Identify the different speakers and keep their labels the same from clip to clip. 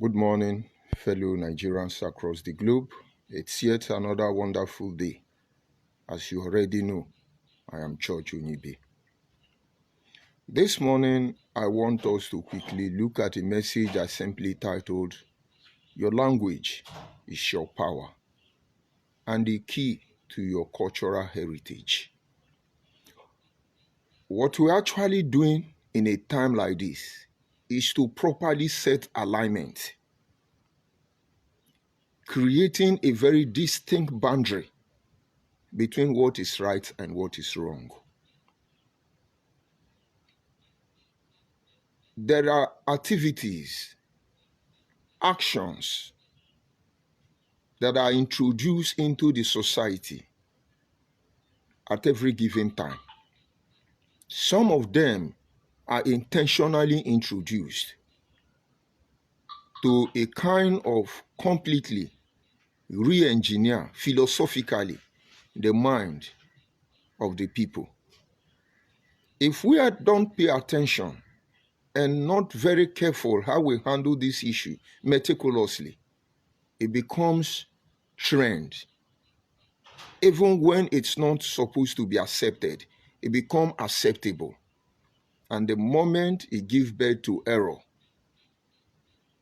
Speaker 1: Good morning, fellow Nigerians across the globe. It's yet another wonderful day. As you already know, I am George Unibe. This morning, I want us to quickly look at a message I simply titled, Your Language is Your Power, and the Key to Your Cultural Heritage. What we're actually doing in a time like this is to properly set alignment, creating a very distinct boundary between what is right and what is wrong. There are activities, actions that are introduced into the society at every given time. Some of them are intentionally introduced to a kind of completely re-engineer philosophically the mind of the people. If we don't pay attention and not very careful how we handle this issue meticulously, it becomes trend. Even when it's not supposed to be accepted, it becomes acceptable. And the moment it gives birth to error,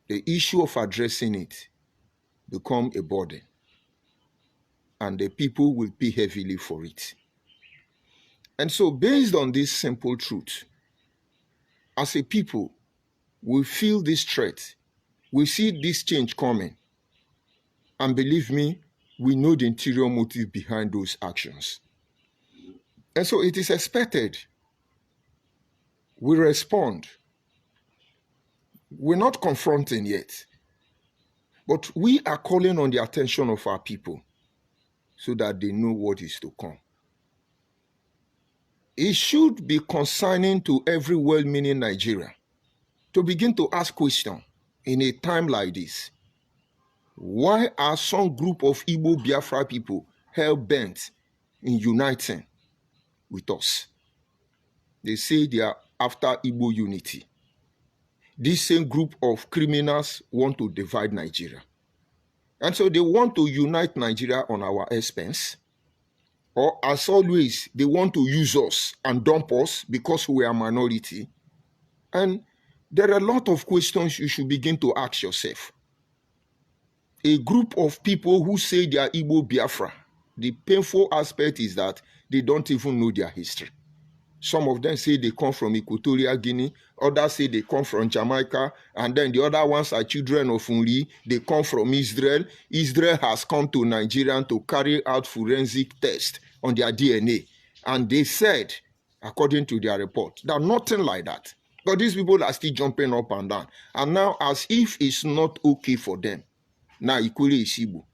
Speaker 1: the issue of addressing it becomes a burden. And the people will pay heavily for it. And so based on this simple truth, as a people, we feel this threat. We see this change coming. And believe me, we know the interior motive behind those actions. And so it is expected we respond. We're not confronting yet, but we are calling on the attention of our people so that they know what is to come. It should be concerning to every well-meaning Nigerian to begin to ask questions in a time like this. Why are some group of Igbo Biafra people hell-bent in uniting with us? They say they are after Igbo unity. This same group of criminals want to divide Nigeria. And so they want to unite Nigeria on our expense. Or as always, they want to use us and dump us because we are a minority. And there are a lot of questions you should begin to ask yourself. A group of people who say they are Igbo Biafra, the painful aspect is that they don't even know their history. Some of them say they come from Equatorial Guinea, others say they come from Jamaica, and then the other ones are children of Unri, they come from Israel. Israel has come to Nigeria to carry out forensic tests on their DNA. And they said, according to their report, that nothing like that. But these people are still jumping up and down. And now, as if it's not okay for them, now Ikule is Igbo,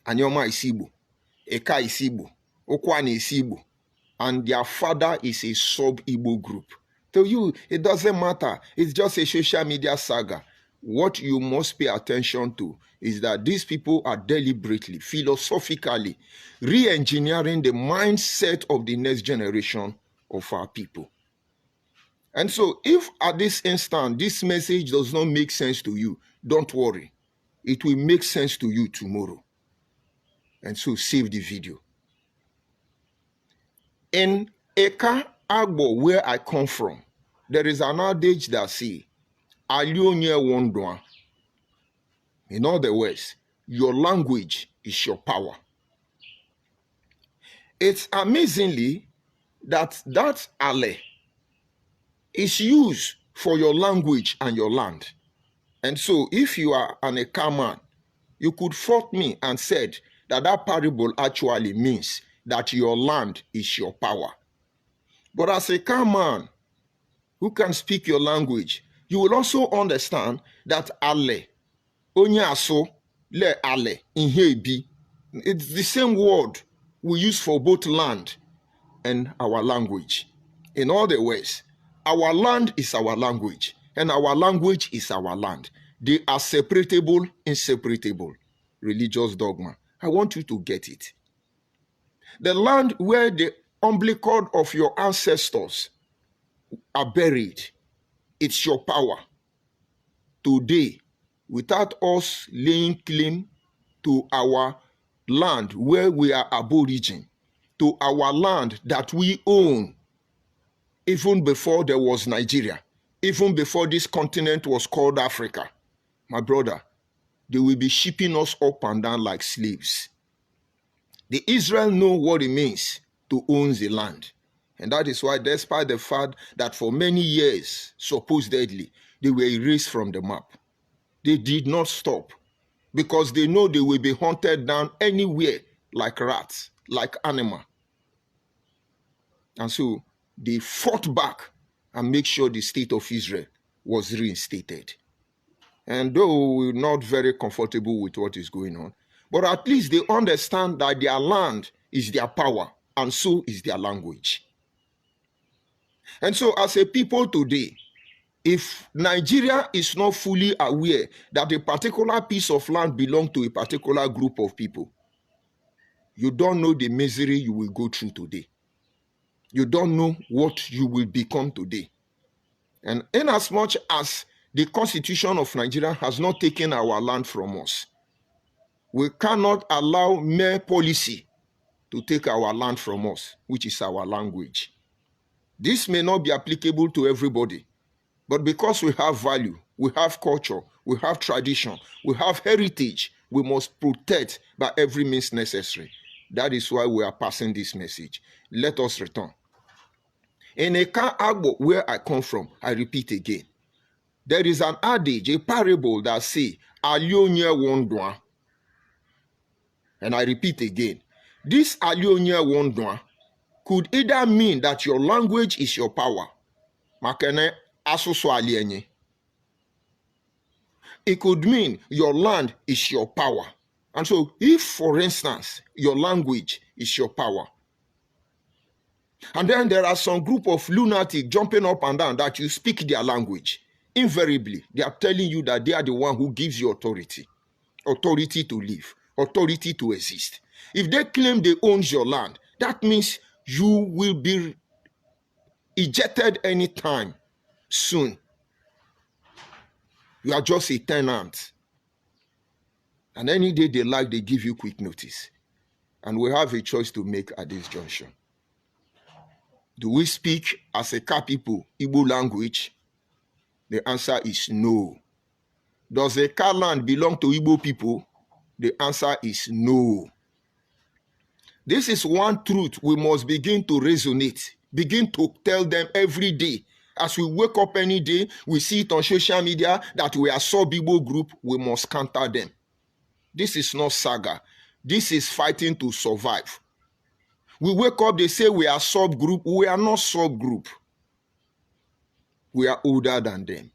Speaker 1: Anyoma is Igbo, Eka is Igbo, Okwane is Igbo, and their father is a sub-Igbo group. To you, it doesn't matter. It's just a social media saga. What you must pay attention to is that these people are deliberately, philosophically, re-engineering the mindset of the next generation of our people. And so if at this instant, this message does not make sense to you, don't worry. It will make sense to you tomorrow. And so save the video. In Eka Agbo, where I come from, there is an adage that says, Alionye Wondwa. In other words, your language is your power. It's amazingly that Ale is used for your language and your land. And so if you are an Eka man, you could fault me and said that that parable actually means that your land is your power. But as a Eka man who can speak your language, you will also understand that Ale, Onyaso, Le Ale, Inhebi, it's the same word we use for both land and our language. In other words, our land is our language, and our language is our land. They are separatable, inseparable. Religious dogma. I want you to get it. The land where the umbilical of your ancestors are buried, it's your power. Today, without us laying claim to our land where we are aborigine, to our land that we own, even before there was Nigeria, even before this continent was called Africa, my brother, they will be shipping us up and down like slaves. The Israel know what it means to own the land. And that is why, despite the fact that for many years, supposedly, they were erased from the map, they did not stop, because they know they will be hunted down anywhere like rats, like animal. And so they fought back and make sure the state of Israel was reinstated. And though we're not very comfortable with what is going on, but at least they understand that their land is their power, and so is their language. And so as a people today, if Nigeria is not fully aware that a particular piece of land belongs to a particular group of people, you don't know the misery you will go through today. You don't know what you will become today. And inasmuch as the Constitution of Nigeria has not taken our land from us, we cannot allow mere policy to take our land from us, which is our language. This may not be applicable to everybody, but because we have value, we have culture, we have tradition, we have heritage, we must protect by every means necessary. That is why we are passing this message. Let us return. In Eka Agbo, where I come from, I repeat again, there is an adage, a parable that says, Alionye Wondwa. And I repeat again, this Alionye Wondwa could either mean that your language is your power. Makene asusu alienye. It could mean your land is your power. And so if, for instance, your language is your power, and then there are some group of lunatics jumping up and down that you speak their language, invariably, they are telling you that they are the one who gives you authority. Authority to live, authority to exist. If they claim they own your land, that means you will be ejected anytime soon. You are just a tenant. And any day they like, they give you quick notice. And we have a choice to make at this junction. Do we speak as a Ka people Igbo language? The answer is no. Does the Ka land belong to Igbo people? The answer is no. This is one truth we must begin to resonate, begin to tell them every day. As we wake up any day, we see it on social media that we are sub-Igbo group, we must counter them. This is not saga. This is fighting to survive. We wake up, they say we are sub-group. We are not sub-group. We are older than them.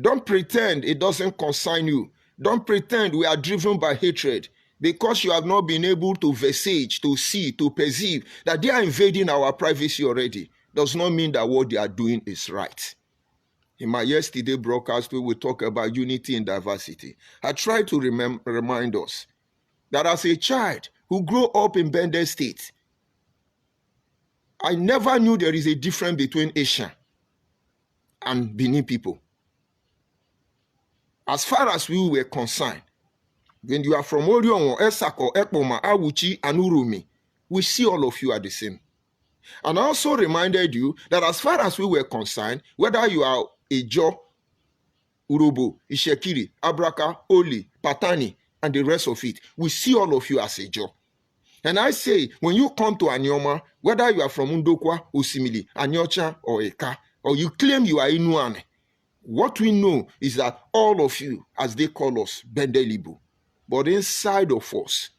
Speaker 1: Don't pretend it doesn't concern you. Don't pretend we are driven by hatred. Because you have not been able to visage, to see, to perceive that they are invading our privacy already, does not mean that what they are doing is right. In my yesterday broadcast, we will talk about unity and diversity. I try to remind us that as a child who grew up in Bende State, I never knew there is a difference between Asian and Benin people. As far as we were concerned, when you are from Orion, Esako, Ekpoma, Awuchi, and Urumi, we see all of you are the same. And I also reminded you that as far as we were concerned, whether you are Ejo, Urobo, Ishekiri, Abraka, Oli, Patani, and the rest of it, we see all of you as Ejo. And I say, when you come to Anyoma, whether you are from Undokwa, Osimili, Anyocha, or Eka, or you claim you are Inuane, what we know is that all of you, as they call us, Bendelibu, but inside of us,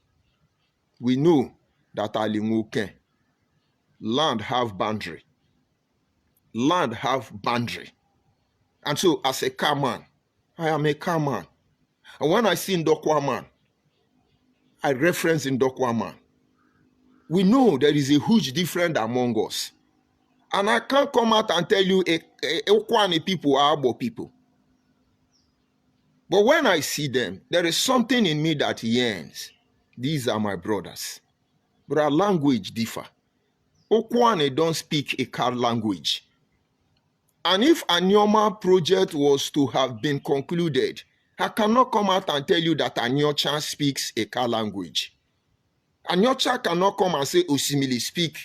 Speaker 1: we know that Alinguke, land have boundary. Land have boundary. And so as a Ka man, I am a Ka man. And when I see Ndokwa man, I reference Ndokwa man. We know there is a huge difference among us. And I can't come out and tell you Okwane people are Abo people. But when I see them, there is something in me that yearns. These are my brothers. But our language differ. Okwane don't speak a Ka language. And if Anyoma project was to have been concluded, I cannot come out and tell you that Anyocha speaks Eka language. Anyocha cannot come and say Osimili speak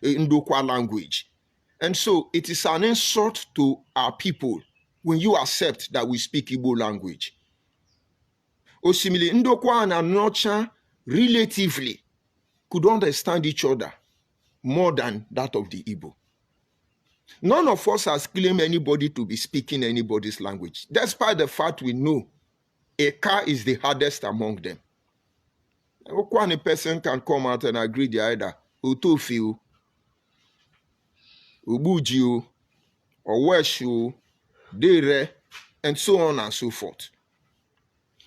Speaker 1: Ndokwa language. And so it is an insult to our people when you accept that we speak Igbo language. Osimili Ndokwa and Anyocha relatively could understand each other more than that of the Igbo. None of us has claimed anybody to be speaking anybody's language, despite the fact we know Eka is the hardest among them. One person can come out and agree the either Utofi, Ubuji, or Weshu, Dere, and so on and so forth.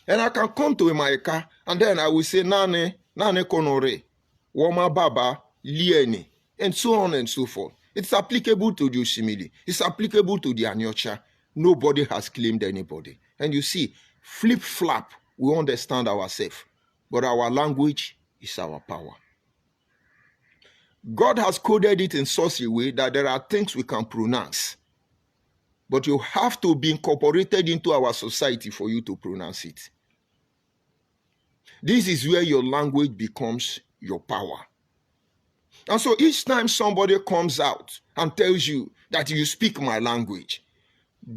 Speaker 1: And I can come to my Eka, and then I will say Nane Konore, Woma Baba, Lieni, and so on and so forth. It's applicable to the Osimili. It's applicable to the Anyocha. Nobody has claimed anybody. And you see, flip-flap, we understand ourselves. But our language is our power. God has coded it in such a way that there are things we can pronounce. But you have to be incorporated into our society for you to pronounce it. This is where your language becomes your power. And so each time somebody comes out and tells you that you speak my language,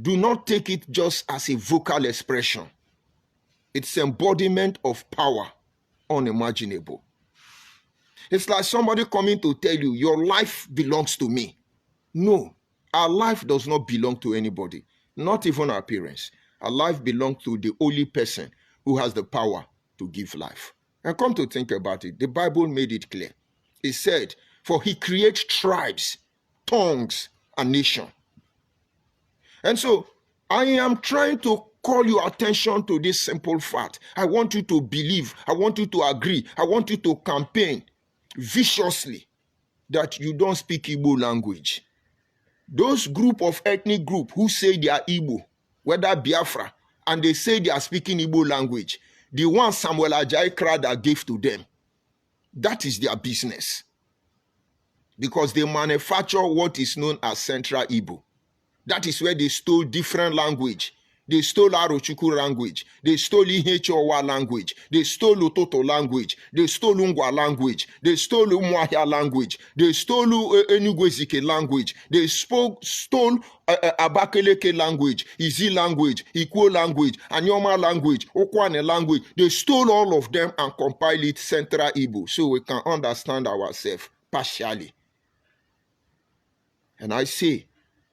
Speaker 1: do not take it just as a vocal expression. It's embodiment of power, unimaginable. It's like somebody coming to tell you, your life belongs to me. No, our life does not belong to anybody, not even our parents. Our life belongs to the only person who has the power to give life. And come to think about it, the Bible made it clear. It said, for he creates tribes, tongues, and nation. And so I am trying to call your attention to this simple fact. I want you to believe, I want you to agree, I want you to campaign viciously that you don't speak Igbo language. Those group of ethnic group who say they are Igbo, whether Biafra, and they say they are speaking Igbo language, the one Samuel Ajayi Crowther gave to them, that is their business. Because they manufacture what is known as Central Igbo. That is where they stole different language. They stole Arochukwu language. They stole Ihechowa language. They stole Utoto language. They stole Ungwa language. They stole Umuahia language. They stole Enugwezike language. They stole Abakeleke language, Izi language, Ikwo language, Anyoma language, Okwane language. They stole all of them and compiled it Central Igbo so we can understand ourselves partially. And I say,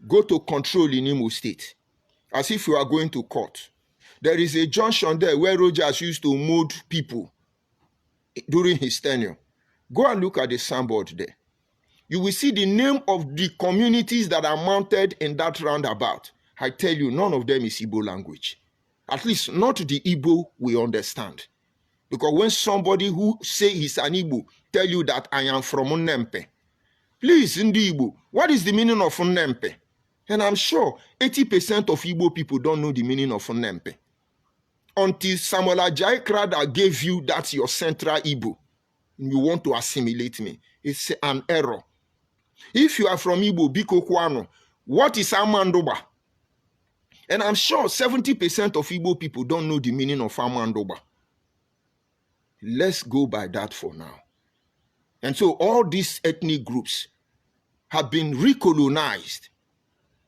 Speaker 1: go to control in Imo State. As if you are going to court. There is a junction there where Rogers used to mold people during his tenure. Go and look at the signboard there. You will see the name of the communities that are mounted in that roundabout. I tell you, none of them is Igbo language. At least not the Igbo we understand. Because when somebody who say he's an Igbo tell you that I am from Nnempe, please, in the Igbo, what is the meaning of Nnempe? And I'm sure 80% of Igbo people don't know the meaning of Nnempe. Until Samuel Ajayi Crowther gave you that's your Central Igbo, you want to assimilate me. It's an error. If you are from Igbo, Biko Kwano, what is Amandoba? And I'm sure 70% of Igbo people don't know the meaning of Amandoba. Let's go by that for now. And so all these ethnic groups have been recolonized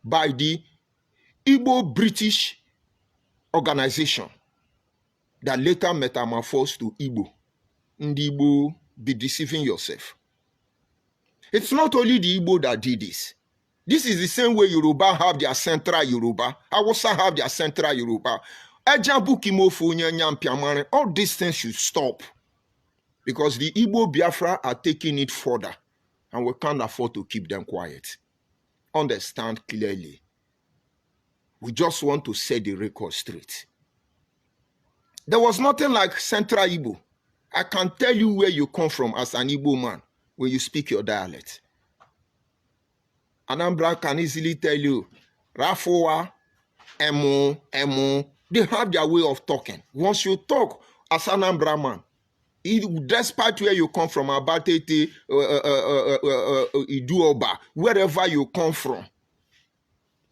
Speaker 1: by the Igbo-British organization that later metamorphosed to Igbo. Ndi Igbo, be deceiving yourself. It's not only the Igbo that did this. This is the same way Yoruba have their Central Yoruba. Hausa have their Central Yoruba. All these things should stop. Because the Igbo Biafra are taking it further. And we can't afford to keep them quiet. Understand clearly. We just want to set the record straight. There was nothing like Central Igbo. I can tell you where you come from as an Igbo man when you speak your dialect. Anambra can easily tell you, Rafoa, Emo, they have their way of talking. Once you talk as an Anambra man, despite where you come from, Abatete, Iduoba, wherever you come from,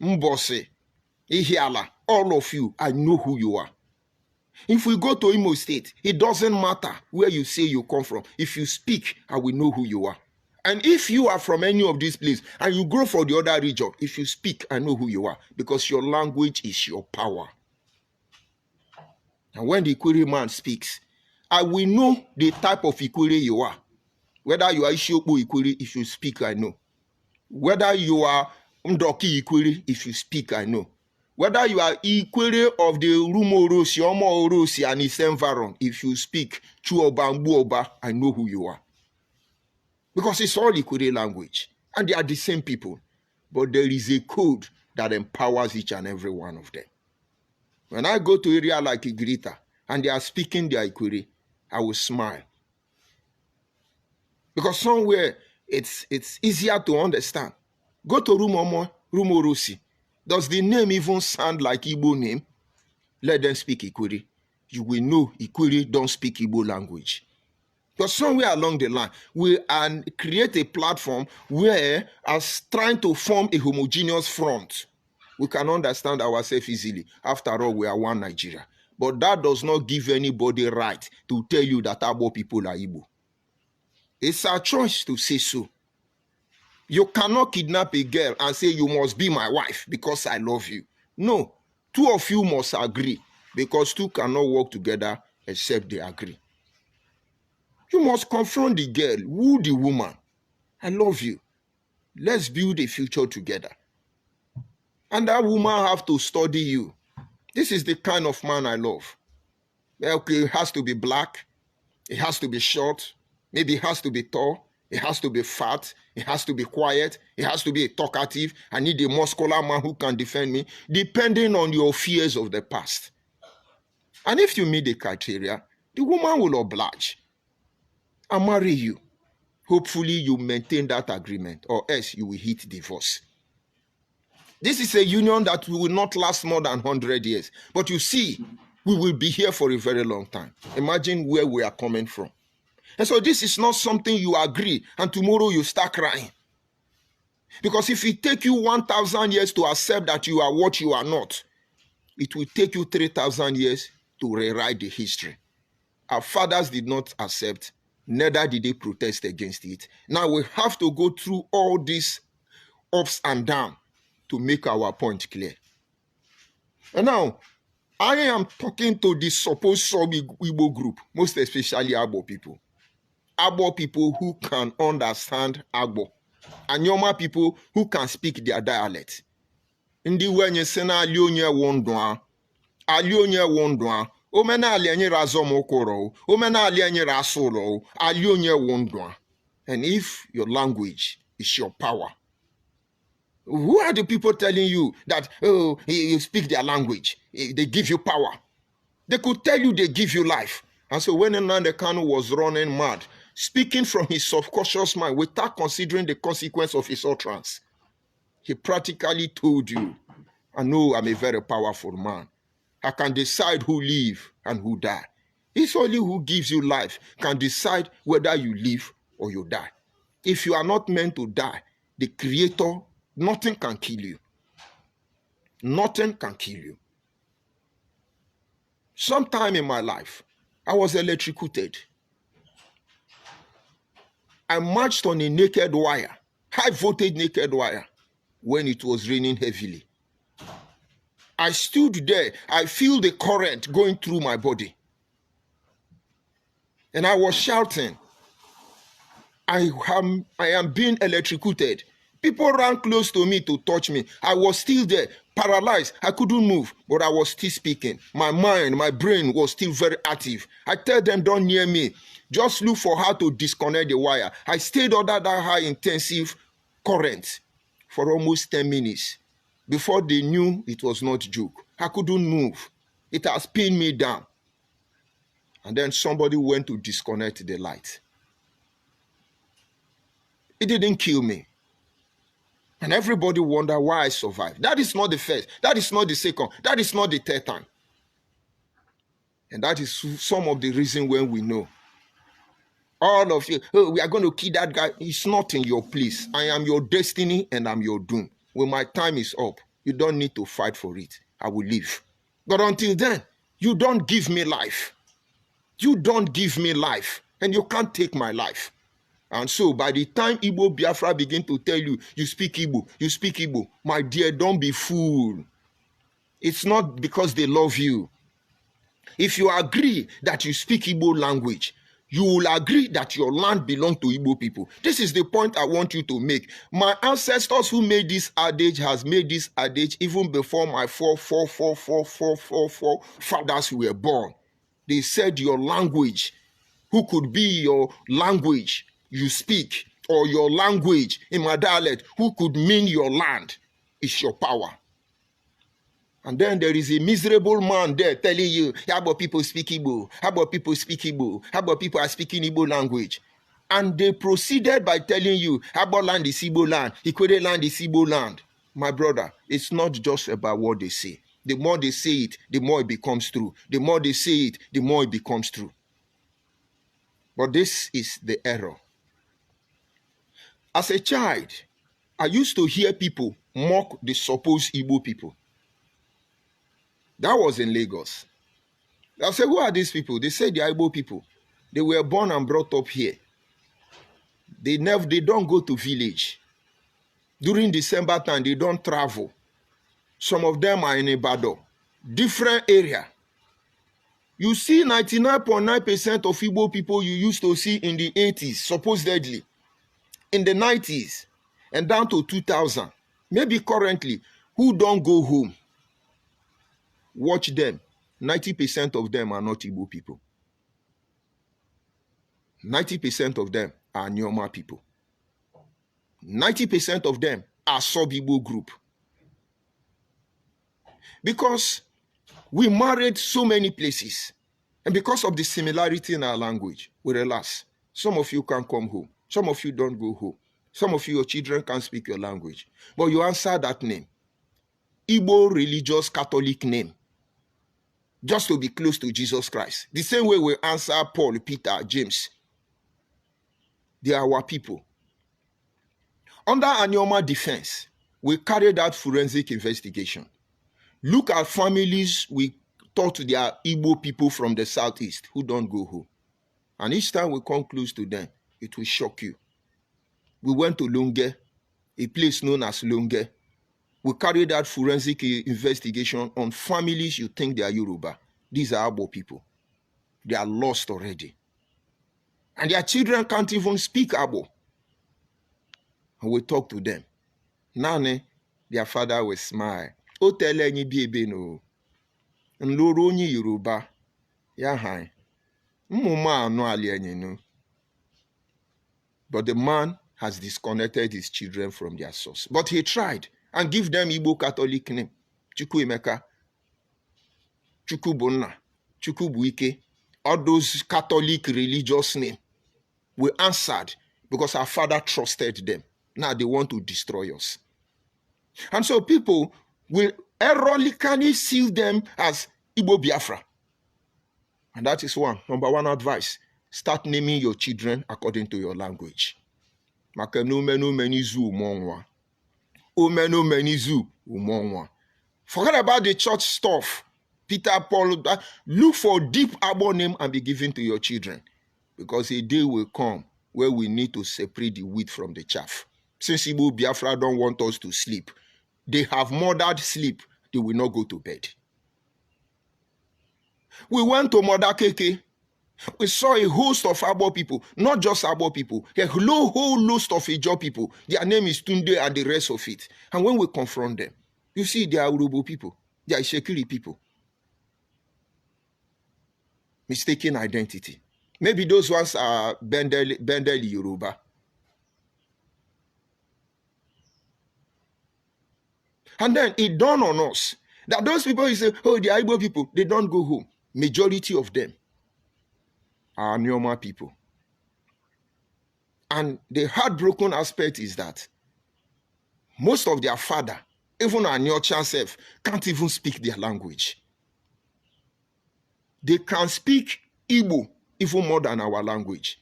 Speaker 1: Mbose, Ihiala, all of you, I know who you are. If we go to Imo State, it doesn't matter where you say you come from. If you speak, I will know who you are. And if you are from any of these places and you go for the other region, if you speak, I know who you are, because your language is your power. And when the Ikwere man speaks, I will know the type of Ikwere you are. Whether you are Isiokpo Ikwere, if you speak, I know. Whether you are Ndoki Ikwere, if you speak, I know. Whether you are Ikwere of the Rumo Orosi, Omo Orosi, and its environ, if you speak Chuoba Mbuoba, I know who you are. Because it's all Ikwere language. And they are the same people. But there is a code that empowers each and every one of them. When I go to area like Igrita, and they are speaking their Ikwere, I will smile. Because somewhere, it's easier to understand. Go to Rumo Orosi. Does the name even sound like Igbo name? Let them speak Ikwere. You will know Ikwere don't speak Igbo language. But somewhere along the line, we create a platform where, as trying to form a homogeneous front, we can understand ourselves easily. After all, we are one Nigeria. But that does not give anybody right to tell you that Igbo people are Igbo. It's our choice to say so. You cannot kidnap a girl and say, you must be my wife because I love you. No, two of you must agree, because two cannot work together except they agree. You must confront the girl, woo the woman. I love you. Let's build a future together. And that woman have to study you. This is the kind of man I love. Okay, it has to be black. It has to be short. Maybe it has to be tall. It has to be fat. It has to be quiet. It has to be talkative. I need a muscular man who can defend me, depending on your fears of the past. And if you meet the criteria, the woman will oblige and marry you. Hopefully, you maintain that agreement, or else you will hit divorce. This is a union that will not last more than 100 years. But you see, we will be here for a very long time. Imagine where we are coming from. And so this is not something you agree and tomorrow you start crying. Because if it take you 1,000 years to accept that you are what you are not, it will take you 3,000 years to rewrite the history. Our fathers did not accept, neither did they protest against it. Now we have to go through all these ups and downs to make our point clear. And now, I am talking to the supposed sub-Igbo group, most especially Agbo people. Agbo people who can understand Agbo. Anyoma people who can speak their dialect. Ndi wenye sena alionye wondwa. Alionye wondwa. Omena alienye razomokoro. Omena alienye rasolo. Alionye wondwa. And if your language is your power, who are the people telling you that, oh, you speak their language? They give you power. They could tell you they give you life. And so when Nnamdi Kanu was running mad, speaking from his subconscious mind without considering the consequence of his utterance, he practically told you, I know I'm a very powerful man. I can decide who live and who die. It's only who gives you life can decide whether you live or you die. If you are not meant to die, the Creator, nothing can kill you. Nothing can kill you. Sometime in my life, I was electrocuted. I marched on a naked wire, high voltage naked wire, when it was raining heavily. I stood there. I feel the current going through my body. And I was shouting, I am being electrocuted. People ran close to me to touch me. I was still there, paralyzed. I couldn't move, but I was still speaking. My mind, my brain was still very active. I tell them, don't near me. Just look for how to disconnect the wire. I stayed under that high intensive current for almost 10 minutes before they knew it was not a joke. I couldn't move. It has pinned me down. And then somebody went to disconnect the light. It didn't kill me. And everybody wonder why I survived. That is not the first. That is not the second. That is not the third time. And that is some of the reason when we know. All of you, oh, we are going to kill that guy. It's not in your place. I am your destiny and I'm your doom. When my time is up, you don't need to fight for it. I will leave. But until then, You don't give me life. You don't give me life, and you can't take my life. And so by the time Igbo Biafra begin to tell you, you speak Igbo, my dear, don't be fooled. It's not because they love you. If you agree that you speak Igbo language, you will agree that your land belongs to Igbo people. This is the point I want you to make. My ancestors who made this adage has made this adage even before my four fathers were born. They said your language, who could be your language you speak, or your language in my dialect, who could mean your land, is your power. And then there is a miserable man there telling you, how about people speak Igbo? How about people speak Igbo? How about people are speaking Igbo language? And they proceeded by telling you, how about land is Igbo land? Ikwere land is Igbo land. My brother, it's not just about what they say. The more they say it, the more it becomes true. The more they say it, the more it becomes true. But this is the error. As a child, I used to hear people mock the supposed Igbo people. That was in Lagos. I said, who are these people? They say they are Igbo people. They were born and brought up here. They don't go to village. During December time, they don't travel. Some of them are in Ibadan. Different area. You see 99.9% of Igbo people you used to see in the 80s, supposedly, in the 90s, and down to 2000, maybe currently, who don't go home. Watch them. 90% of them are not Igbo people. 90% of them are Nyoma people. 90% of them are sub-Igbo group. Because we married so many places, and because of the similarity in our language, we relax. Some of you can come home. Some of you don't go home. Some of you, your children can't speak your language. But you answer that name. Igbo religious Catholic name. Just to be close to Jesus Christ. The same way we answer Paul, Peter, James. They are our people. Under Anyoma defense, we carried out forensic investigation. Look at families we thought they are Igbo people from the southeast who don't go home. And each time we come close to them, it will shock you. We went to Lunge, a place known as Lunge. We carried out forensic investigation on families you think they are Yoruba. These are Abo people. They are lost already. And their children can't even speak Abo. And we talk to them. Nane, their father will smile. O tele nyi biebe no. Nloro nyi Yoruba. Ya hai. Mmuma anu ali enyi no. But the man has disconnected his children from their source. But he tried. And give them Igbo Catholic name. Chukwuemeka, Chukwubunna, Chukwubuike. All those Catholic religious names. We answered because our father trusted them. Now they want to destroy us. And so people will ironically see them as Igbo Biafra. And that is number one advice. Start naming your children according to your language. Forget about the church stuff. Peter, Paul, look for deep Abo name and be given to your children. Because a day will come where we need to separate the wheat from the chaff. Since Igbo Biafra don't want us to sleep, they have murdered sleep, they will not go to bed. We went to Modakeke. We saw a host of Abo people, not just Abo people, a whole host of Ijo people. Their name is Tunde and the rest of it. And when we confront them, you see they are Urubu people, they are Ishekiri people. Mistaken identity. Maybe those ones are Bendeli Yoruba. And then it dawned on us that those people who say, oh, they are Igbo people, they don't go home. Majority of them are Nyoma people. And the heartbroken aspect is that most of their father, even our Nyocha self, can't even speak their language. They can speak Igbo even more than our language.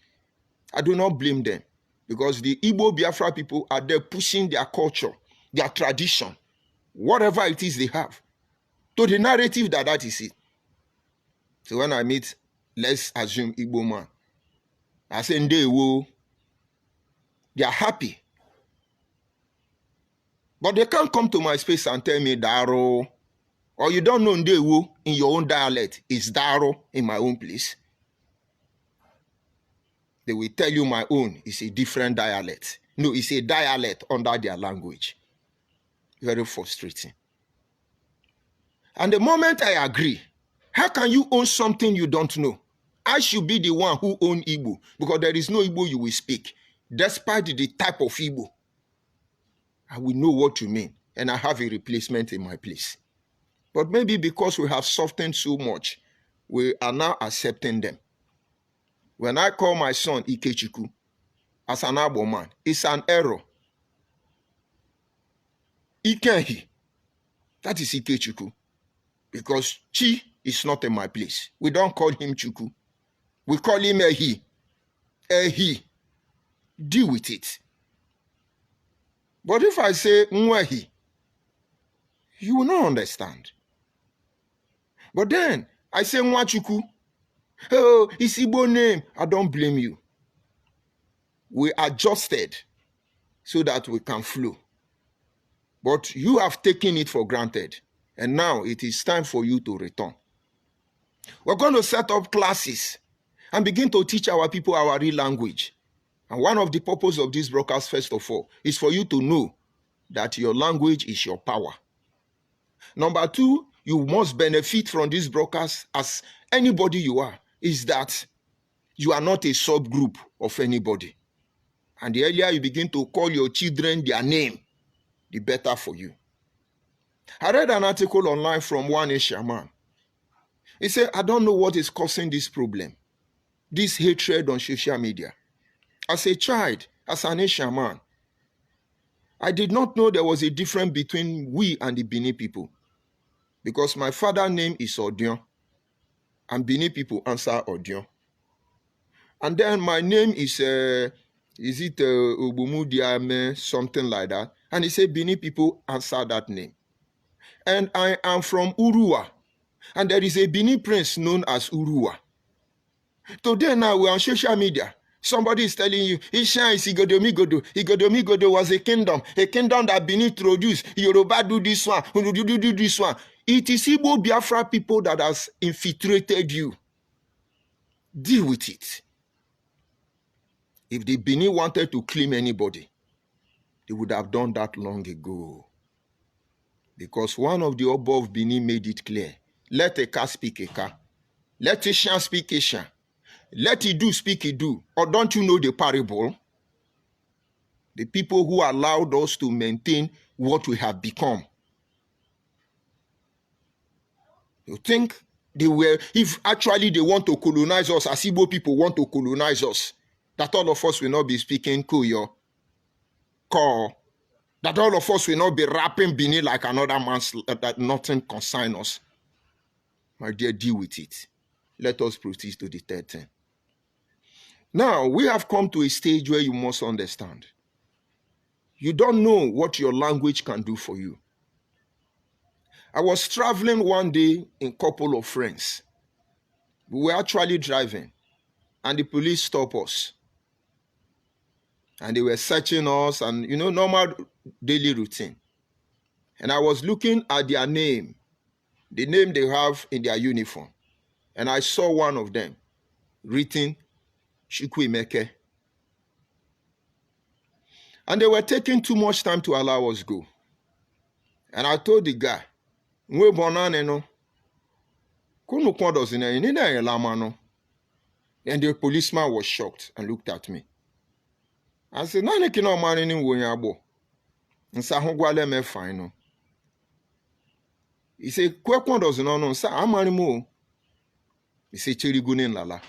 Speaker 1: I do not blame them because the Igbo Biafra people are there pushing their culture, their tradition, whatever it is they have, to the narrative that is it. So when I meet, let's assume Igbo man, I say, Ndewo. They are happy. But they can't come to my space and tell me Daro. Or you don't know Ndewo in your own dialect. It's Daro in my own place. They will tell you my own is a different dialect. No, it's a dialect under their language. Very frustrating. And the moment I agree, how can you own something you don't know? I should be the one who own Igbo because there is no Igbo you will speak. Despite the type of Igbo, I will know what you mean and I have a replacement in my place. But maybe because we have softened so much, we are now accepting them. When I call my son Ikechukwu as an Agbo man, it's an error. Ikenhi, that is Ikechukwu. Because Chi is not in my place. We don't call him Chukwu. We call him Ehi. Ehi. Deal with it. But if I say Nwehi, you will not understand. But then I say Nwachukwu. Oh, it's Igbo name. I don't blame you. We adjusted so that we can flow. But you have taken it for granted. And now it is time for you to return. We're going to set up classes and begin to teach our people our real language. And one of the purposes of this broadcast, first of all, is for you to know that your language is your power. Number two, you must benefit from this broadcast as anybody you are, is that you are not a subgroup of anybody. And the earlier you begin to call your children their name, the better for you. I read an article online from one Asian man. He said, I don't know what is causing this problem, this hatred on social media. As a child, as an Asian man, I did not know there was a difference between we and the Bini people. Because my father's name is Odion, and Bini people answer Odion. And then my name is Obumu Diame, something like that. And he said Bini people answer that name. And I am from Urua. And there is a Bini prince known as Urua. Today now we're on social media. Somebody is telling you, Isha is Igodomigodo. Igodomigodo was a kingdom that Bini introduced. Yoruba do this one, do this one. It is Igbo Biafra people that has infiltrated you. Deal with it. If the Bini wanted to claim anybody, they would have done that long ago. Because one of the above Bini made it clear. Let a car speak a car. Let a shan speak a shan. Let it do speak it do. Or don't you know the parable? The people who allowed us to maintain what we have become. You think they were, if actually they want to colonize us, as Igbo people want to colonize us, that all of us will not be speaking Kuyo, Ko, that all of us will not be rapping Bini like another man's, that nothing concerns us. My dear, deal with it. Let us proceed to the third thing. Now, we have come to a stage where you must understand. You don't know what your language can do for you. I was traveling one day in a couple of friends. We were actually driving, and the police stopped us. And they were searching us, and normal daily routine. And I was looking at their name, the name they have in their uniform. And I saw one of them written Chukwuemeke. And they were taking too much time to allow us go. And I told the guy, and the policeman was shocked and looked at me. I said, Nani kino mani ni wonyabo. Nsa hongwale me fine. He said, Kwekwan doesn't know, nsa amani mo. He said, Chirigunin lala.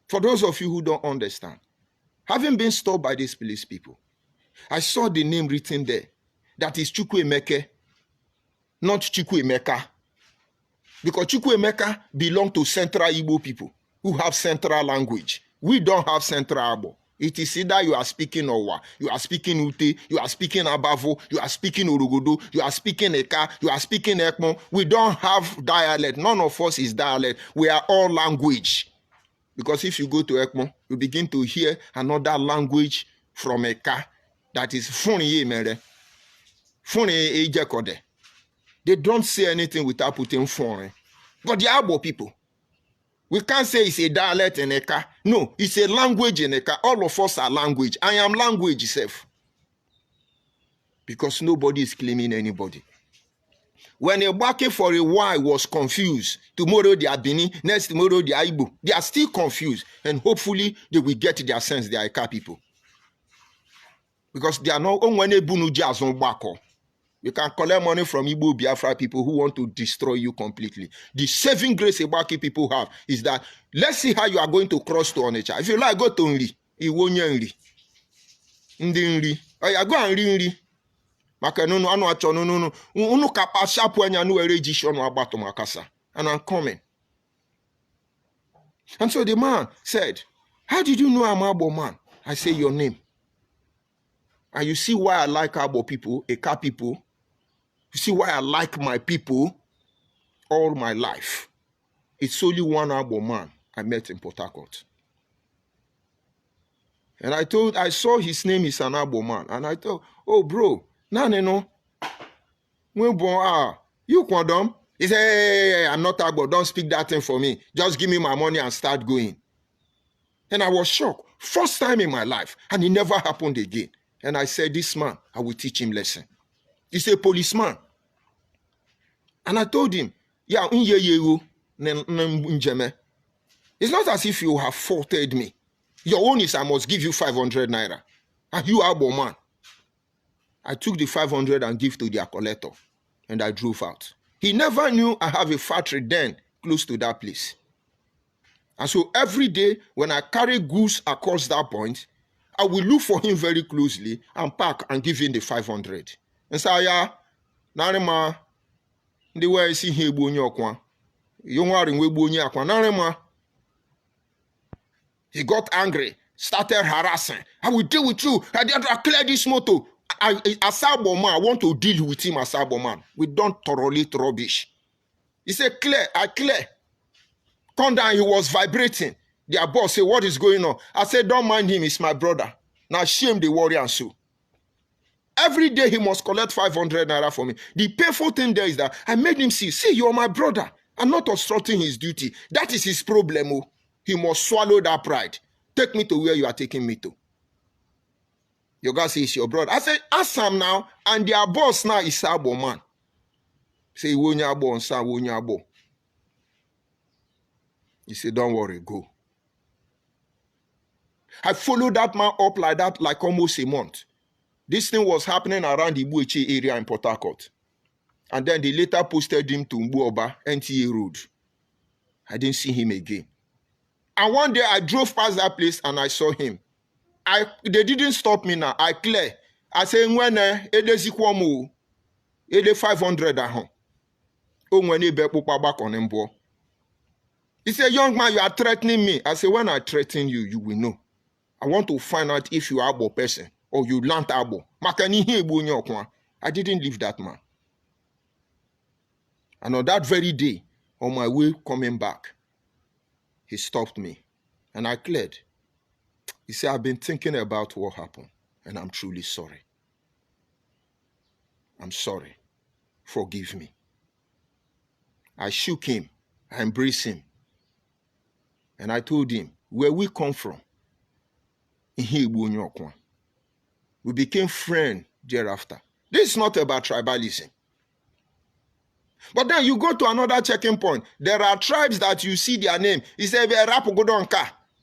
Speaker 1: For those of you who don't understand, having been stopped by these police people, I saw the name written there. That is Chukwuemeke, not Chukwuemeka. Because Chukwuemeka belongs to Central Igbo people who have Central language. We don't have Central Igbo. It is either you are speaking Owa, you are speaking Ute, you are speaking Abavo, you are speaking Urugudu, you are speaking Eka, you are speaking Ekmo. We don't have dialect. None of us is dialect. We are all language. Because if you go to Ekmo, you begin to hear another language from Eka that is funny. They don't say anything without putting phone. But the Abo people, we can't say it's a dialect in Eka. No, it's a language in Eka. All of us are language. I am language itself. Because nobody is claiming anybody. When a Wake for a while was confused, tomorrow they are Bini, next tomorrow they are Igbo. They are still confused. And hopefully they will get their sense. They are Eka people. Because they are not only Bunuji as on Wako. You can collect money from Igbo Biafra people who want to destroy you completely. The saving grace Ibaki people have is that, let's see how you are going to cross to Onitsha. If you like, go to Nri. Iwonye Nri. Ndi Nri. Oh, yeah, go and Nri. Maka no, anu acho no. Unu kapa shapu enya nu erejishon abato makasa. And I'm coming. And so the man said, how did you know I'm Abo man? I say your name. And you see why I like Abo people, Eka people. You see why I like my people all my life. It's only one Abo man I met in Port Harcourt. And I saw his name is an Abo man. And I thought, oh bro, no. You condom? He said, hey, I'm not Abo, don't speak that thing for me. Just give me my money and start going. And I was shocked. First time in my life. And it never happened again. And I said, this man, I will teach him lesson. He's a policeman. And I told him, yeah, it's not as if you have faulted me. Your own is I must give you 500 naira. And you are a man. I took the 500 and gave to their collector. And I drove out. He never knew I have a factory then close to that place. And so every day when I carry goods across that point, I will look for him very closely and park and give him the 500. And say, yeah, Narima, the way I see here, he got angry, started harassing. I will deal with you. I did to clear this motor. As Abo man, I want to deal with him as Abo man. We don't thoroughly rubbish. He said, clear, I clear. Come down, he was vibrating. Their boss said, what is going on? I said, don't mind him, he's my brother. Now shame the warrior and so. Every day he must collect 500 naira for me. The painful thing there is that I made him see, you're my brother. I'm not obstructing his duty. That is his problem. Oh. He must swallow that pride. Take me to where you are taking me to. Your guy says, your brother. I said, ask him now. And their boss now is Abo man. Say, wonya abo and sa wonya abo. He said, don't worry, go. I followed that man up like that, like almost a month. This thing was happening around the Ibueche area in Port Harcourt. And then they later posted him to Mbuoba, NTA Road. I didn't see him again. And one day I drove past that place and I saw him. They didn't stop me now. I clear. I say, when ede 500 ahon. He said, young man, you are threatening me. I said, when I threaten you, you will know. I want to find out if you are Abo person or you land Abo. I didn't leave that man. And on that very day, on my way coming back, he stopped me and I cleared. He said, I've been thinking about what happened and I'm truly sorry. I'm sorry. Forgive me. I shook him. I embraced him. And I told him, where we come from, we became friends thereafter. This is not about tribalism. But then you go to another checking point. There are tribes that you see their name. It says,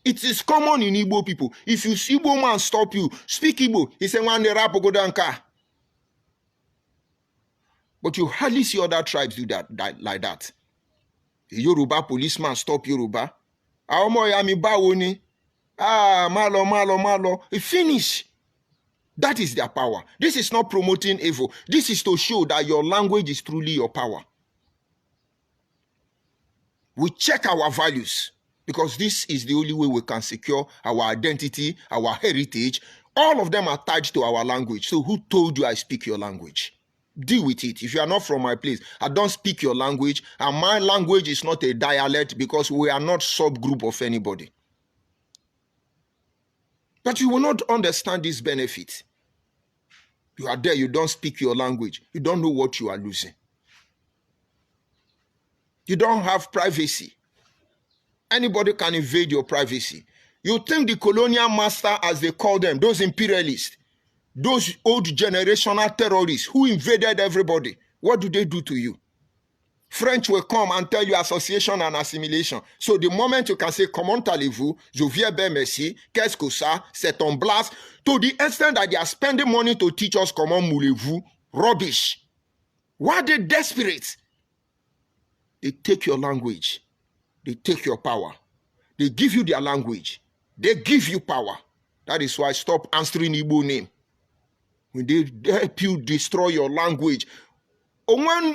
Speaker 1: it is common in Igbo people. If you see Igbo man stop you, speak Igbo, he said, but you hardly see other tribes do that like that. A Yoruba policeman stop Yoruba. Malo. Finish. That is their power. This is not promoting evil. This is to show that your language is truly your power. We check our values. Because this is the only way we can secure our identity, our heritage. All of them are tied to our language. So who told you I speak your language? Deal with it. If you are not from my place, I don't speak your language, and my language is not a dialect, because we are not subgroup of anybody. But you will not understand this benefit. You are there, you don't speak your language. You don't know what you are losing. You don't have privacy. Anybody can invade your privacy. You think the colonial master, as they call them, those imperialists, those old generational terrorists who invaded everybody, what do they do to you? French will come and tell you association and assimilation. So the moment you can say, comment allez-vous, je viens bien merci, qu'est-ce que ça, c'est ton blast, to the extent that they are spending money to teach us comment moulez-vous, rubbish. Why are they desperate? They take your language. They take your power. They give you their language. They give you power. That is why stop answering Igbo name. When they help you destroy your language, onye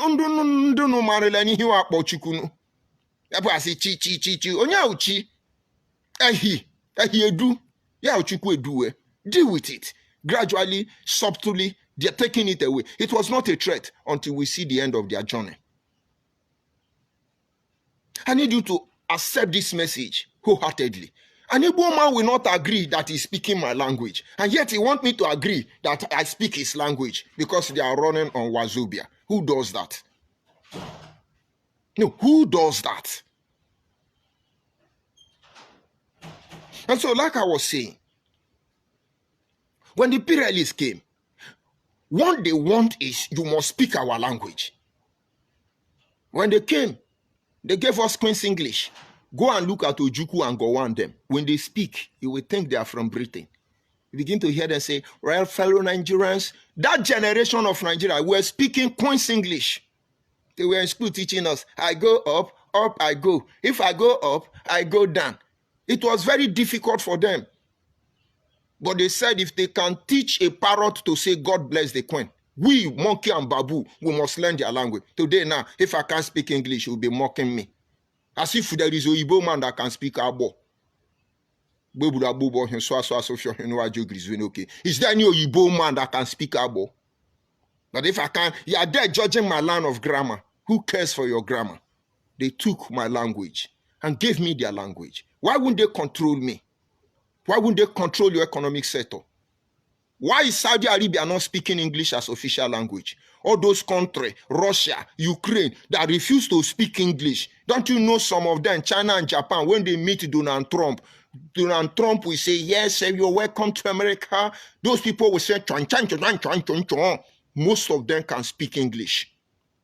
Speaker 1: uchi ehi edu ya uchukwu edu. Deal with it gradually, subtly. They're taking it away. It was not a threat until we see the end of their journey. I need you to accept this message wholeheartedly. An Igbo man will not agree that he's speaking my language, and yet he wants me to agree that I speak his language because they are running on Wazobia. Who does that? No, who does that? And so, like I was saying, when the imperialists came, what they want is you must speak our language. When they came, they gave us Queen's English. Go and look at Ojukwu and Gowon them. When they speak, you will think they are from Britain. You begin to hear them say, well, fellow Nigerians, that generation of Nigeria were speaking Queen's English. They were in school teaching us, I go up, up I go. If I go up, I go down. It was very difficult for them. But they said if they can teach a parrot to say, God bless the Queen, we, monkey and babu, we must learn their language. Today now, if I can't speak English, you'll be mocking me. As if there is a Igbo man that can speak Abo. Is there any Igbo man that can speak Abo? But if I can, you are there judging my line of grammar. Who cares for your grammar? They took my language and gave me their language. Why wouldn't they control me? Why wouldn't they control your economic sector? Why is Saudi Arabia not speaking English as official language? All those countries, Russia, Ukraine, that refuse to speak English. Don't you know some of them, China and Japan, when they meet Donald Trump will say, yes, you're welcome to America. Those people will say, chon, chon, chon, chon, chon, chon. Most of them can speak English,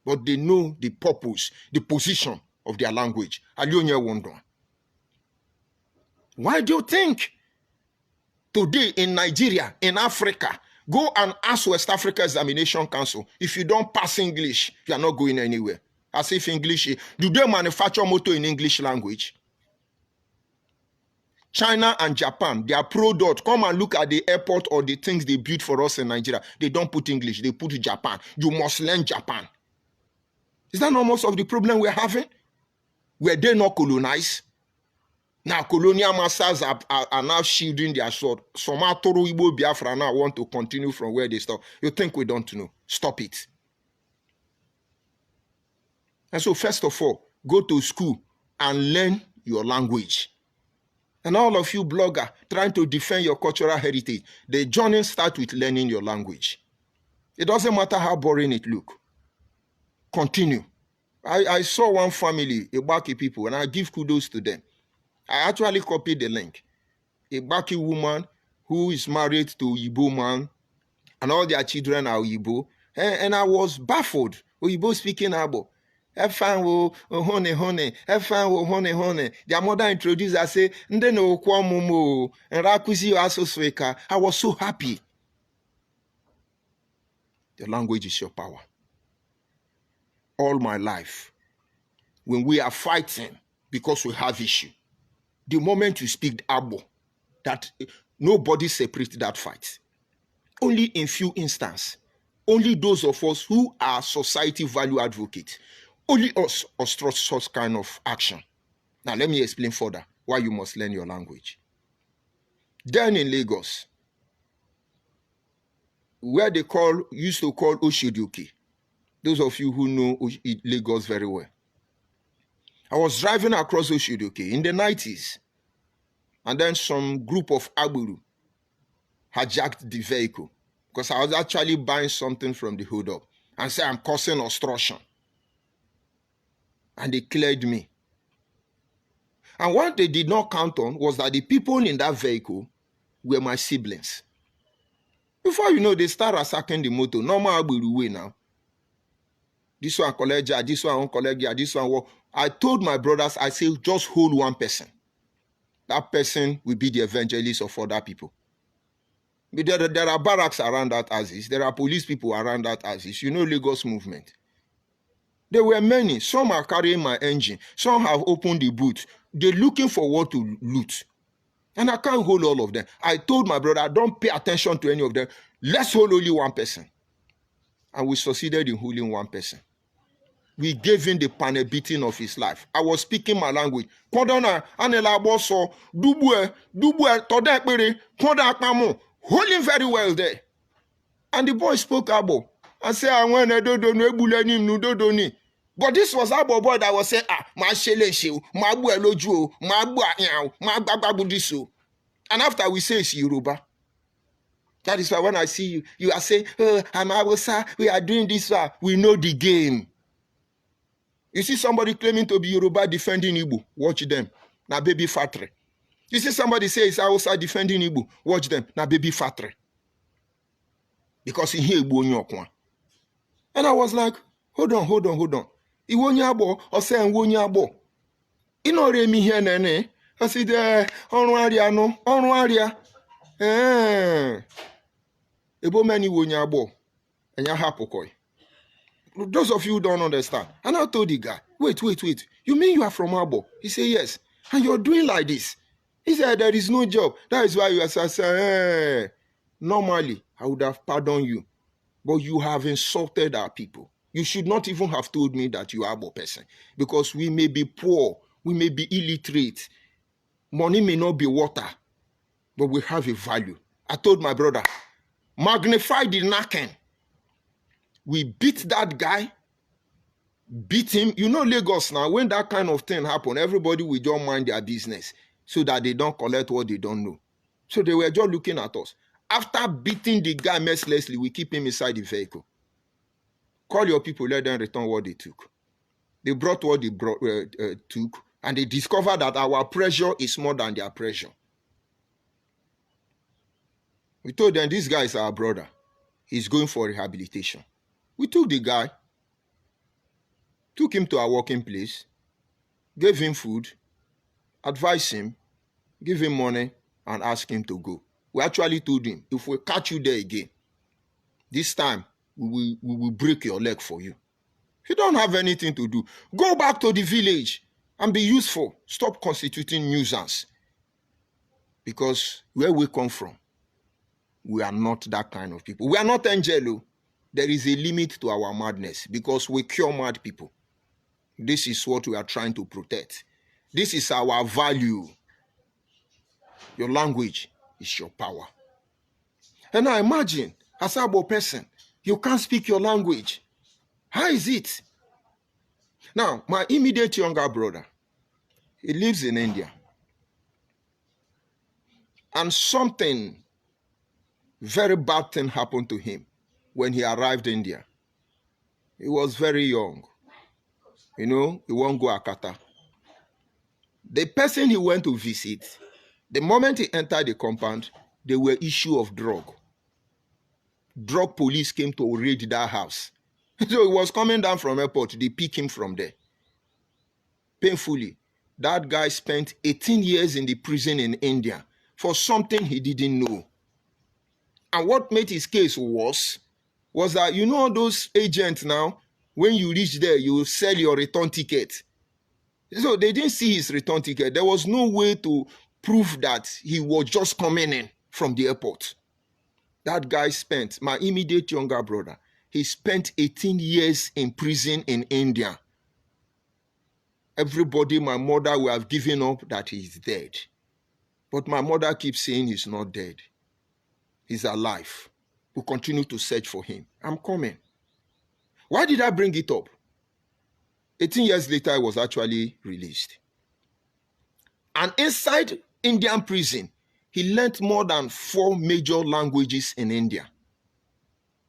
Speaker 1: but they know the purpose, the position of their language. Why do you think today in Nigeria, in Africa, go and ask West Africa Examination Council, if you don't pass English, you are not going anywhere. As if English, do they manufacture motor in English language? China and Japan, they are pro-dot. Come and look at the airport or the things they built for us in Nigeria. They don't put English, they put Japan. You must learn Japan. Is that not most of the problem we're having? Were they not colonized? Now, colonial masters are now shielding their sword. Some Atoro Igbo Biafra now want to continue from where they stop. You think we don't know? Stop it. And so, first of all, go to school and learn your language. And all of you bloggers trying to defend your cultural heritage, the journey starts with learning your language. It doesn't matter how boring it looks. Continue. I saw one family, Ibaki people, and I give kudos to them. I actually copied the link. A Baki woman who is married to Igbo man, and all their children are Igbo. And I was baffled. Igbo speaking Igbo. Their mother introduced us, say, I was so happy. The language is your power. All my life, when we are fighting because we have issue, the moment you speak Abo, that nobody separates that fight. Only in few instances, only those of us who are society value advocates, only us trust such kind of action. Now let me explain further. why you must learn your language. Then in Lagos, where they used to call Oshioduke, those of you who know Lagos very well, I was driving across Oshioduke in the 90s, and then some group of Agburu hijacked the vehicle because I was actually buying something from the hold up and said I'm causing obstruction. And they cleared me. And what they did not count on was that the people in that vehicle were my siblings. Before you know, they start attacking the motor. Normal Agburu way now. This one college, this one college, this one. I told my brothers, I say, just hold one person. That person will be the evangelist of other people. But there are barracks around that axis. There are police people around that axis. You know Lagos movement. There were many. Some are carrying my engine. Some have opened the boot. They're looking for what to loot. And I can't hold all of them. I told my brother, don't pay attention to any of them. Let's hold only one person. And we succeeded in holding one person. We gave him the panel beating of his life. I was speaking my language. Holding very well there. And the boy spoke Abo. I said, I want to do. But this was Abo boy that was saying, my shele, my boy lojo, my boy, my bababudiso. And after we say it's Yoruba. That is why when I see you, you are saying, oh, I'm Awusa, we are doing this. We know the game. You see somebody claiming to be Yoruba defending Igbo, watch them. Now baby fatre. You see somebody say it's Awusa defending Igbo, watch them. Now baby fatre. Because he hear Igbo nyokwa. And I was like, hold on. Iwo nyabo, or say Iwo nyabo. Inore mi here nene. I said, on aria. Ebo many Iwo nyabo. And ya hapokoi. Those of you who don't understand. And I told the guy, wait. You mean you are from Abo? He said, yes. And you're doing like this. He said, there is no job. That is why you are saying, normally, I would have pardoned you. But you have insulted our people. You should not even have told me that you are Abo person. Because we may be poor. We may be illiterate. Money may not be water. But we have a value. I told my brother, magnify the knacking. We beat that guy, beat him. You know Lagos now, when that kind of thing happen, everybody will just mind their business so that they don't collect what they don't know. So they were just looking at us. After beating the guy mercilessly, we keep him inside the vehicle. Call your people, let them return what they took. They brought what they took, and they discovered that our pressure is more than their pressure. We told them, this guy is our brother. He's going for rehabilitation. We took the guy, took him to our working place, gave him food, advised him, give him money, and asked him to go. We actually told him, if we catch you there again, this time we will break your leg for you. If you don't have anything to do, go back to the village and be useful. Stop constituting nuisance. Because where we come from, we are not that kind of people. We are not Angelo. There is a limit to our madness because we cure mad people. This is what we are trying to protect. This is our value. Your language is your power. And now imagine, as a Abo person, you can't speak your language. How is it? Now, my immediate younger brother, he lives in India. And something very bad thing happened to him when he arrived in India. He was very young. You know, he won't go Akata. The person he went to visit, the moment he entered the compound, there were issue of drug. Drug police came to raid that house. So he was coming down from airport. They picked him from there. Painfully, that guy spent 18 years in the prison in India for something he didn't know. And what made his case worse was that, you know, those agents now, when you reach there, you sell your return ticket. So they didn't see his return ticket. There was no way to prove that he was just coming in from the airport. That guy spent, my immediate younger brother, he spent 18 years in prison in India. Everybody, my mother, will have given up that he's dead. But my mother keeps saying he's not dead. He's alive. We'll continue to search for him. I'm coming. Why did I bring it up? 18 years later, I was actually released. And inside Indian prison, he learned more than 4 major languages in India.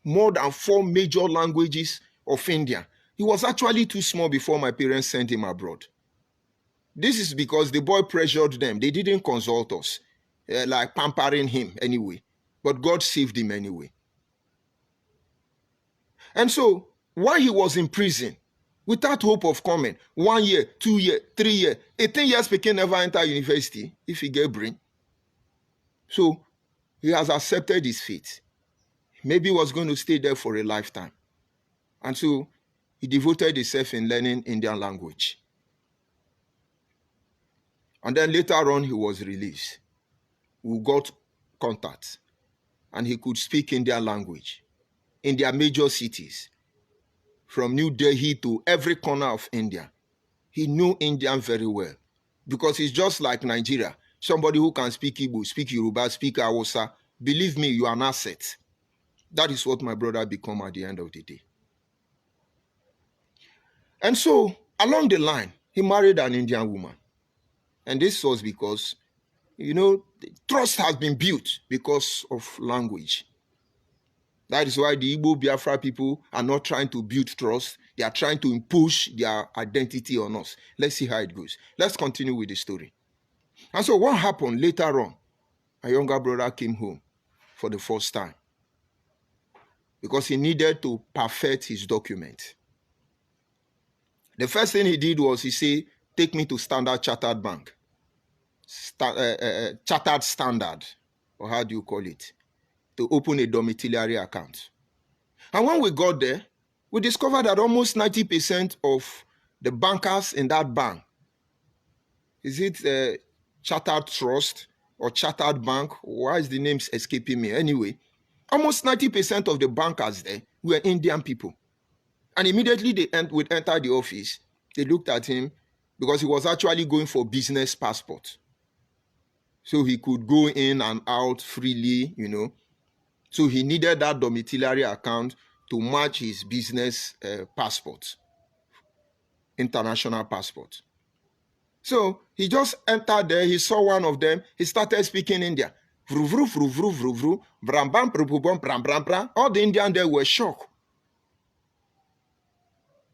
Speaker 1: More than 4 major languages of India. He was actually too small before my parents sent him abroad. This is because the boy pressured them. They didn't consult us, like pampering him anyway. But God saved him anyway. And so, while he was in prison, without hope of coming, 1 year, 2 years, 3 years, 18 years, Pekin never enter university if he get brain. So, he has accepted his fate. Maybe he was going to stay there for a lifetime. And so, he devoted himself in learning Indian language. And then later on, he was released. We got contact. And he could speak Indian language in their major cities. From New Delhi to every corner of India. He knew Indian very well. Because he's just like Nigeria. Somebody who can speak Igbo, speak Yoruba, speak Hausa. Believe me, you are an asset. That is what my brother became at the end of the day. And so, along the line, he married an Indian woman. And this was because, trust has been built because of language. That is why the Igbo Biafra people are not trying to build trust. They are trying to impose their identity on us. Let's see how it goes. Let's continue with the story. And so what happened later on? My younger brother came home for the first time because he needed to perfect his document. The first thing he did was he said, take me to Standard Chartered Bank. Chartered Standard, or how do you call it? To open a domiciliary account. And when we got there, we discovered that almost 90% of the bankers in that bank, is it Chartered Trust or Chartered Bank? Why is the names escaping me? Anyway, almost 90% of the bankers there were Indian people. And immediately they would enter the office. They looked at him because he was actually going for business passport. So he could go in and out freely, So he needed that domiciliary account to match his business passport, international passport. So he just entered there. He saw one of them. He started speaking Indian. Vru, vru, vru, vru, vru, vru. Bram, bam, bram, bram, bram, bram, bram. All the Indians there were shocked.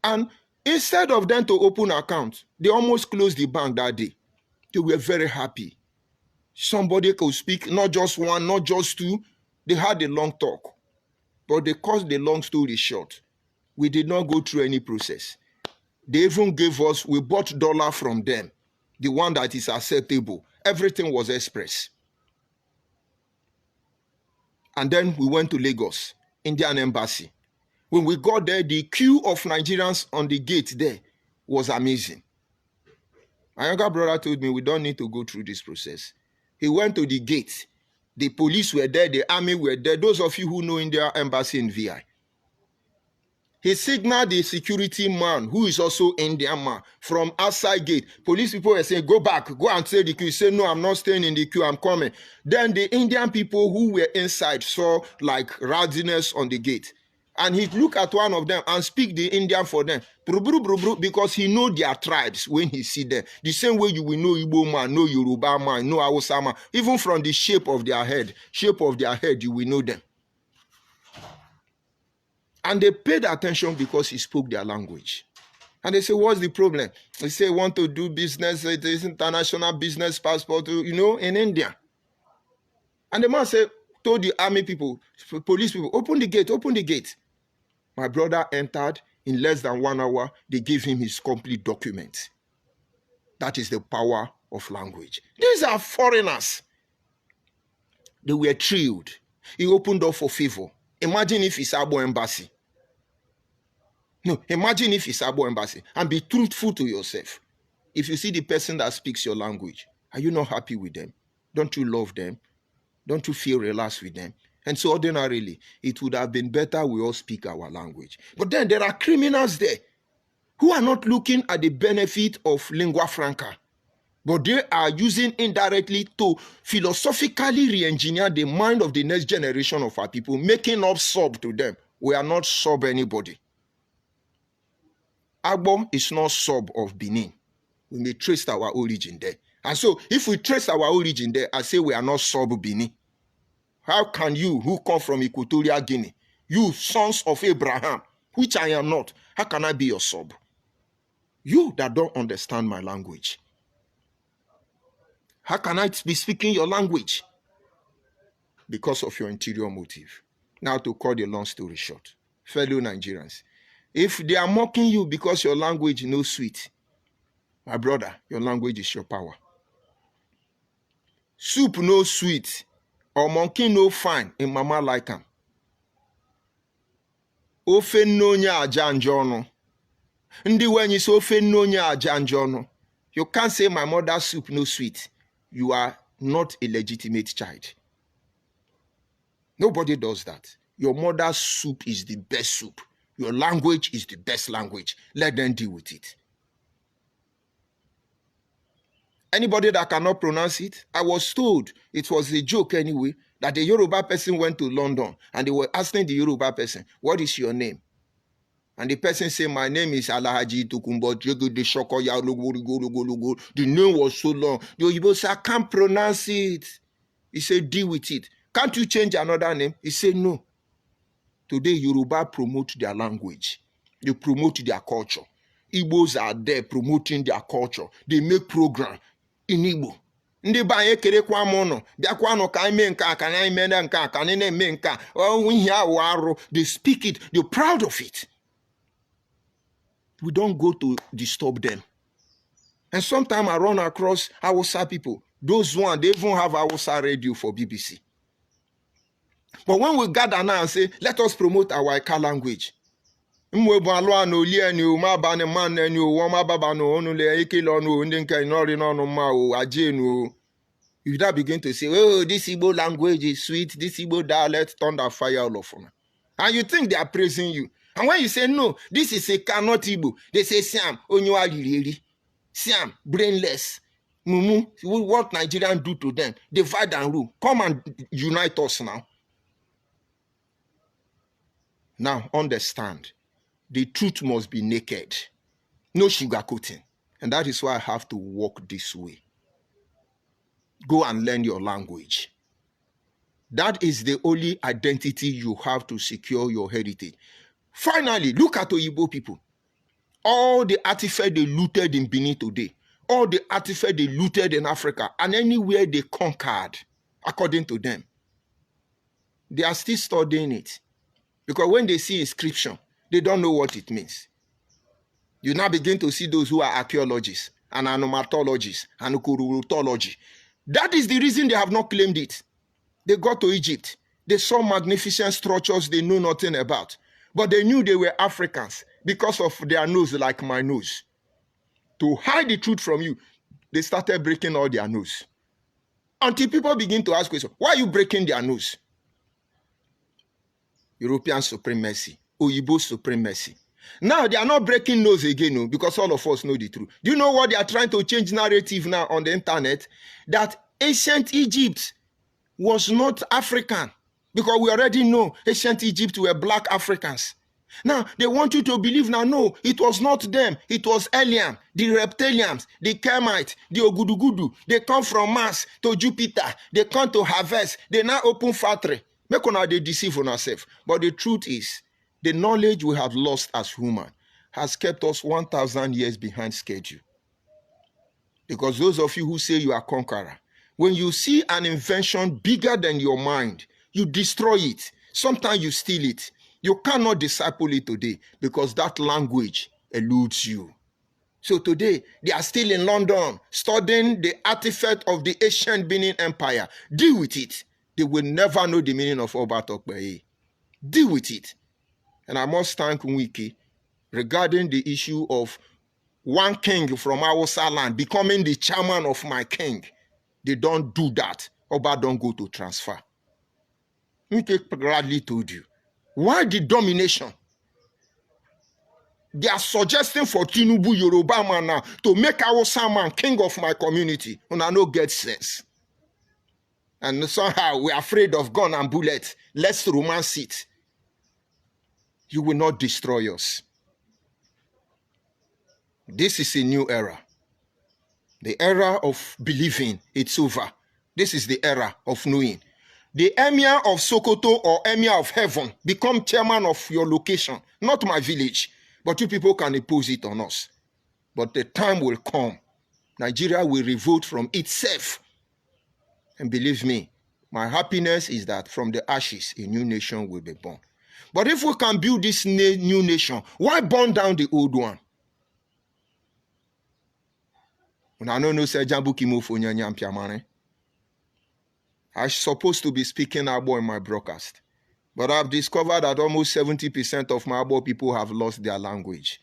Speaker 1: And instead of them to open accounts, they almost closed the bank that day. They were very happy. Somebody could speak, not just one, not just two. They had a long talk. But they cut the long story short. We did not go through any process. They even gave us, we bought dollar from them. The one that is acceptable. Everything was express. And then we went to Lagos, Indian Embassy. When we got there, the queue of Nigerians on the gate there was amazing. My younger brother told me we don't need to go through this process. He went to the gate. The police were there, the army were there. Those of you who know Indian Embassy in VI. He signaled the security man, who is also Indian man, from outside gate. Police people were saying, go back, go and stay in the queue. He said, no, I'm not staying in the queue, I'm coming. Then the Indian people who were inside saw like rowdiness on the gate. And he looked at one of them and speak the Indian for them. Because he know their tribes when he see them. The same way you will know Igbo man, know Yoruba man, know Hausa man. Even from the shape of their head, you will know them. And they paid attention because he spoke their language. And they say, what's the problem? They say, want to do business, it is international business passport, in India. And the man said, told the army people, police people, open the gate. My brother entered. In less than 1 hour, they gave him his complete document. That is the power of language. These are foreigners. They were thrilled. He opened up for favor. Imagine if it's Abo Embassy. No, imagine if it's Abo Embassy. And be truthful to yourself. If you see the person that speaks your language, are you not happy with them? Don't you love them? Don't you feel relaxed with them? And so ordinarily, it would have been better we all speak our language. But then there are criminals there. who are not looking at the benefit of lingua franca, but they are using indirectly to philosophically re-engineer the mind of the next generation of our people, making up sub to them. We are not sub anybody. Agbo is not sub of Benin. We may trace our origin there. And so, if we trace our origin there, I say we are not sub Benin. How can you, who come from Equatorial Guinea, you sons of Abraham, which I am not, how can I be your sub? You that don't understand my language. How can I be speaking your language? Because of your interior motive. Now, to cut the long story short, fellow Nigerians, if they are mocking you because your language no sweet, my brother, your language is your power. Soup no sweet, or monkey no fine, in mama like him. Ofe no nya aja njono. Ndi when you say ofe no nya aja njono, you can't say my mother's soup no sweet. You are not a legitimate child. Nobody does that. Your mother's soup is the best soup. Your language is the best language. Let them deal with it. Anybody that cannot pronounce it, I was told, it was a joke anyway, that the Yoruba person went to London and they were asking the Yoruba person, what is your name? And the person said, my name is Alhaji Tokunbo. The name was so long. The Yoruba said, I can't pronounce it. He said, deal with it. Can't you change another name? He said, no. Today, Yoruba promote their language. They promote their culture. Igbos are there promoting their culture. They make program in Igbo. Ndị banye kere kwa mono, biakwa no ka ime nka ka na ime nka ka na eme nka. Oh, we hear waro. They speak it. They're proud of it. We don't go to disturb them. And sometimes I run across Hausa people. Those ones, they even have Hausa radio for BBC. But when we gather now and say, let us promote our Ika language. You now begin to say, oh, this Igbo language is sweet, this Igbo dialect, thunder, fire, all of them. And you think they are praising you. And when you say, no, this is a cannot Igbo, they say, Siam, Onyoaliri, Siam, brainless. Mumu, what Nigerians do to them, divide and rule. Come and unite us now. Now, understand, the truth must be naked. No sugarcoating. And that is why I have to walk this way. Go and learn your language. That is the only identity you have to secure your heritage. Finally, look at Oyibo people. All the artifacts they looted in Benin today, all the artifacts they looted in Africa, and anywhere they conquered, according to them, they are still studying it. Because when they see inscription, they don't know what it means. You now begin to see those who are archaeologists and anomatologists and kurutology. That is the reason they have not claimed it. They got to Egypt. They saw magnificent structures they knew nothing about. But they knew they were Africans because of their nose like my nose. To hide the truth from you, they started breaking all their nose. Until people begin to ask questions, why are you breaking their nose? European supremacy, Oyibo supremacy. Now they are not breaking nose again, no, because all of us know the truth. Do you know what they are trying to change narrative now on the internet? That ancient Egypt was not African, because we already know ancient Egypt were black Africans. Now they want you to believe now, no, it was not them, it was alien, the reptilians, the Kemites, the Ogudugudu. They come from Mars to Jupiter, they come to harvest, they now open factory. Make una they deceive on ourselves. But the truth is, the knowledge we have lost as human has kept us 1,000 years behind schedule. Because those of you who say you are conqueror, when you see an invention bigger than your mind, you destroy it. Sometimes you steal it. You cannot disciple it today because that language eludes you. So today, they are still in London studying the artifact of the ancient Benin Empire. Deal with it. They will never know the meaning of Oba Tokpeye. Deal with it. And I must thank Wiki regarding the issue of one king from Hausa land becoming the chairman of my king. They don't do that. Oba don't go to transfer. Wiki gladly told you. Why the domination? They are suggesting for Tinubu Yoruba man now to make Hausa man king of my community. And I no get sense. And somehow we're afraid of gun and bullet. Let's romance it. You will not destroy us. This is a new era. The era of believing it's over. This is the era of knowing. The Emir of Sokoto or Emir of Heaven become chairman of your location, not my village. But you people can impose it on us. But the time will come. Nigeria will revolt from itself. And believe me, my happiness is that from the ashes, a new nation will be born. But if we can build this new nation, why burn down the old one? I'm supposed to be speaking Abo in my broadcast. But I've discovered that almost 70% of my Abo people have lost their language.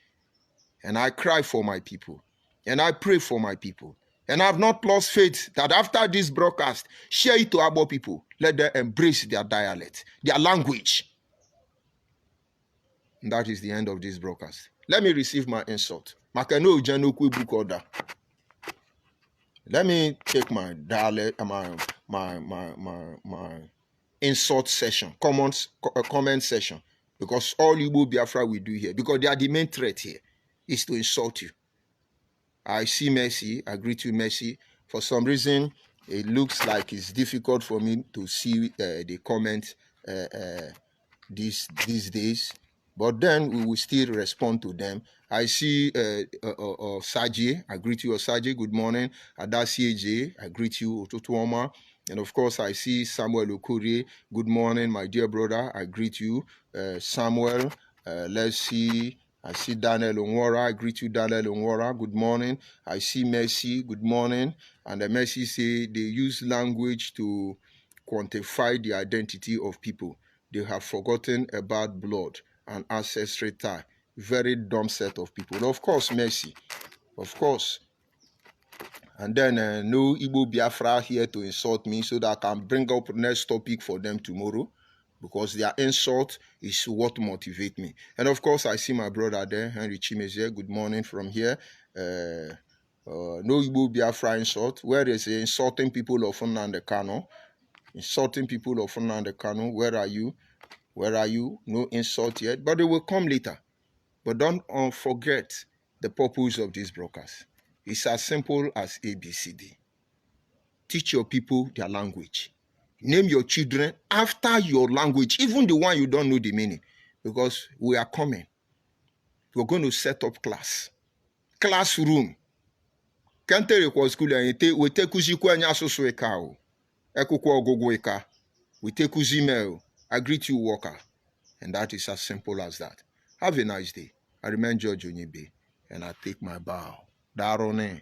Speaker 1: And I cry for my people. And I pray for my people. And I've not lost faith that after this broadcast, share it to Abo people. Let them embrace their dialect, their language. And that is the end of this broadcast. Let me receive my insult. Makano Ujanoku book order. Let me take my dialect, my insult session, comment session, because all Igbo Biafra we do here, because they are the main threat here, is to insult you. I see Mercy, I greet you, Mercy. For some reason, it looks like it's difficult for me to see the comment these days, but then we will still respond to them. I see Saji, I greet you, Saji, good morning. Adasi AJ, I greet you, Ototuoma. And of course, I see Samuel Okuri, good morning, my dear brother, I greet you. Samuel, let's see, I see Daniel Onwara, I greet you, Daniel Onwara, good morning. I see Mercy, good morning. And the Mercy say they use language to quantify the identity of people. They have forgotten about blood and ancestry tie. Very dumb set of people. Of course, Mercy. Of course. And then no Igbo Biafra here to insult me so that I can bring up next topic for them tomorrow. Because their insult is what motivates me. And of course, I see my brother there, Henry Chimezie. Good morning from here. No Igbo Biafra insult. Where is insulting people of Nnamdi Kanu? Insulting people of Nnamdi Kanu. Where are you? Where are you? No insult yet. But they will come later. But don't forget the purpose of this broadcast. It's as simple as ABCD. Teach your people their language. Name your children after your language, even the one you don't know the meaning. Because we are coming. We're going to set up classroom. Can't tell you what school we take Uzikwa Nyasoso Ekao. Ekukwa Ogogo Eka. We take Uzimeo. I greet you, worker. And that is as simple as that. Have a nice day. I remain George Onyibe, and I take my bow. Darone.